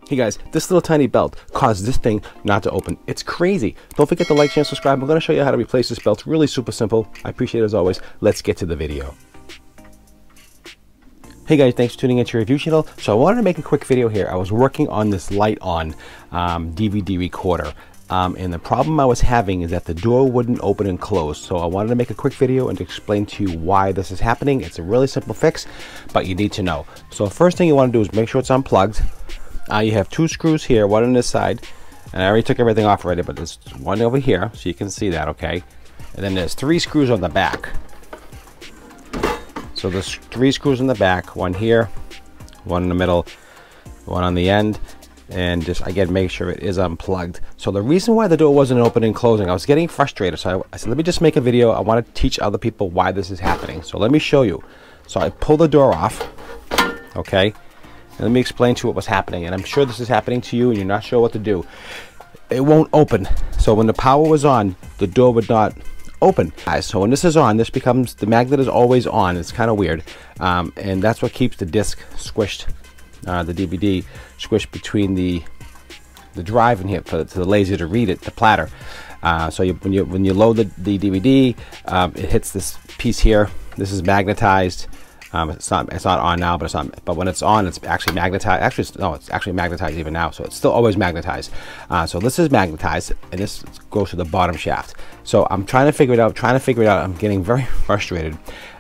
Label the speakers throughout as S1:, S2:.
S1: Hey guys, this little tiny belt caused this thing not to open. It's crazy. Don't forget to like, share, and subscribe. I'm going to show you how to replace this belt. Really super simple. I appreciate it as always. Let's get to the video. Hey guys, thanks for tuning into your review channel. So I wanted to make a quick video here. I was working on this LiteOn DVD recorder. And the problem I was having is that the door wouldn't open and close. So I wanted to make a quick video and to explain to you why this is happening. It's a really simple fix, but you need to know. So first thing you want to do is make sure it's unplugged. You have two screws here, one on this side, and I already took everything off already, but there's one over here, so you can see that, okay? And then there's three screws on the back. So there's three screws in the back, one here, one in the middle, one on the end, and just again make sure it is unplugged. So the reason why the door wasn't opening and closing, I was getting frustrated, so I said let me just make a video. I want to teach other people why this is happening. So let me show you. So I pull the door off, okay? And let me explain to you what was happening, and I'm sure this is happening to you and you're not sure what to do. It won't open. So when the power was on, the door would not open. So when this is on, this becomes, the magnet is always on. It's kind of weird, and that's what keeps the disc squished, the DVD squished between the drive in here for the laser to read it, the platter. So when you load the DVD, it hits this piece here. This is magnetized. It's not on now, but it's not. But when it's on, it's actually magnetized. Actually, no, it's actually magnetized even now. So it's still always magnetized. So this is magnetized, and this goes to the bottom shaft. So I'm trying to figure it out. I'm getting very frustrated,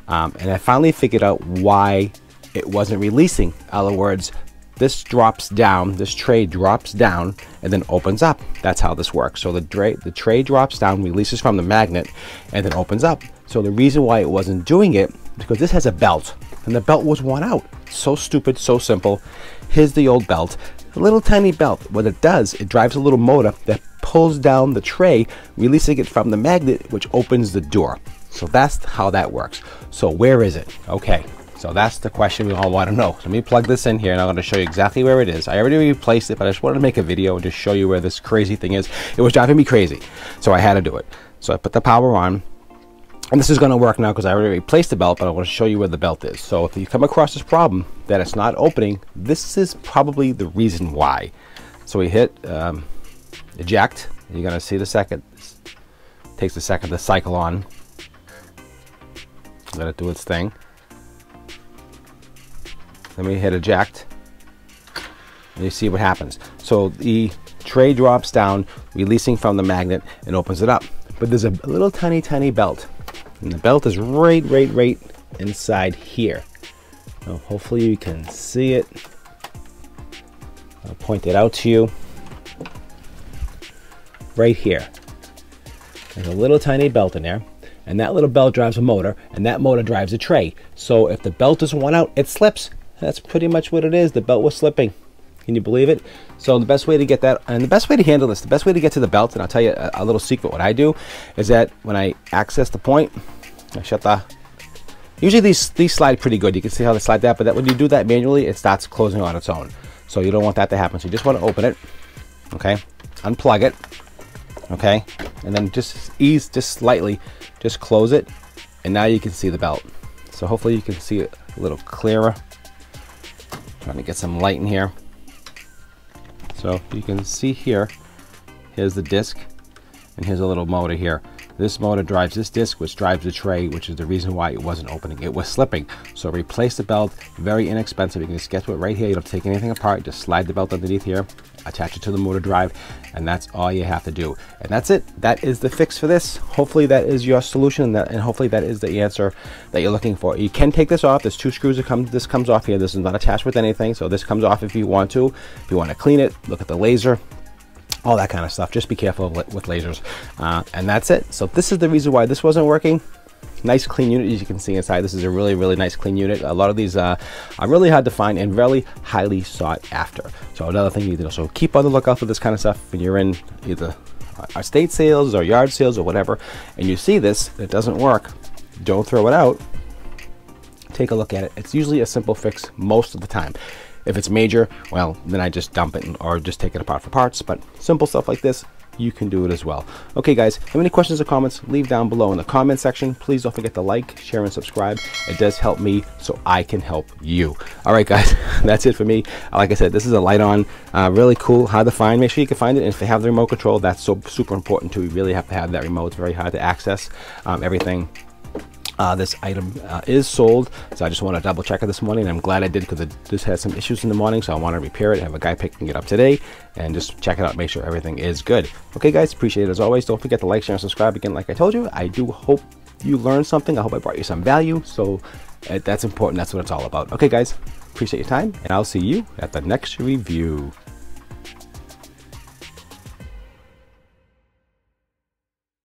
S1: and I finally figured out why it wasn't releasing. In other words, this drops down. This tray drops down and then opens up. That's how this works. So the tray drops down, releases from the magnet, and then opens up. So the reason why it wasn't doing it is because this has a belt, and the belt was worn out. So stupid, so simple. Here's the old belt, a little tiny belt. What it does, it drives a little motor that pulls down the tray, releasing it from the magnet, which opens the door. So that's how that works. So where is it? Okay, so that's the question we all want to know. So let me plug this in here, and I'm going to show you exactly where it is. I already replaced it, but I just wanted to make a video and just show you where this crazy thing is. It was driving me crazy, so I had to do it. So I put the power on. And this is going to work now because I already replaced the belt, but I want to show you where the belt is. So if you come across this problem that it's not opening, this is probably the reason why. So we hit eject. You're going to see the second. It takes a second to cycle on. Let it do its thing. Then we hit eject. And you see what happens. So the tray drops down, releasing from the magnet, and opens it up. But there's a little tiny belt. And the belt is right inside here. Now, hopefully you can see it. I'll point it out to you. Right here. There's a little tiny belt in there. And that little belt drives a motor. And that motor drives a tray. So if the belt is worn out, it slips. That's pretty much what it is. The belt was slipping. Can you believe it? So the best way to get that, and the best way to handle this, the best way to get to the belt, and I'll tell you a little secret. What I do is that when I access the point, I shut the, usually these slide pretty good. You can see how they slide that, but when you do that manually, it starts closing on its own. So you don't want that to happen. So you just want to open it, okay? Unplug it, okay? And then just slightly, just close it, and now you can see the belt. So hopefully you can see it a little clearer. Trying to get some light in here. So you can see here, here's the disc, and here's a little motor here. This motor drives this disc, which drives the tray, which is the reason why it wasn't opening. It was slipping. So replace the belt, very inexpensive. You can just get to it right here. You don't have to take anything apart. Just slide the belt underneath here, attach it to the motor drive, and that's all you have to do. And that's it. That is the fix for this. Hopefully that is your solution, and hopefully that is the answer that you're looking for. You can take this off. There's two screws that come. This comes off here. This is not attached with anything, so this comes off if you want to. If you want to clean it, look at the laser. All that kind of stuff. Just be careful with lasers. And that's it. So this is the reason why this wasn't working. Nice clean unit, as you can see inside. This is a really nice clean unit. A lot of these are really hard to find and really highly sought after. So another thing you need to know. So keep on the lookout for this kind of stuff when you're in either estate sales or yard sales or whatever, and you see this, it doesn't work. Don't throw it out. Take a look at it. It's usually a simple fix most of the time. If it's major, well, then I just dump it or just take it apart for parts. But simple stuff like this, you can do it as well. Okay guys, have any questions or comments, leave down below in the comment section. Please don't forget to like, share, and subscribe. It does help me so I can help you. All right guys, that's it for me. Like I said, this is a LiteOn, really cool, hard to find. Make sure you can find it, and if they have the remote control, that's so super important too. You really have to have that remote. It's very hard to access everything. This item is sold, so I just want to double check it this morning. I'm glad I did, because it just had some issues in the morning, so I want to repair it. Have a guy picking it up today and just check it out, make sure everything is good. Okay guys, appreciate it as always. Don't forget to like, share, and subscribe. Again, like I told you, I do hope you learned something. I hope I brought you some value, so that's important. That's what it's all about. Okay guys, appreciate your time, and I'll see you at the next review.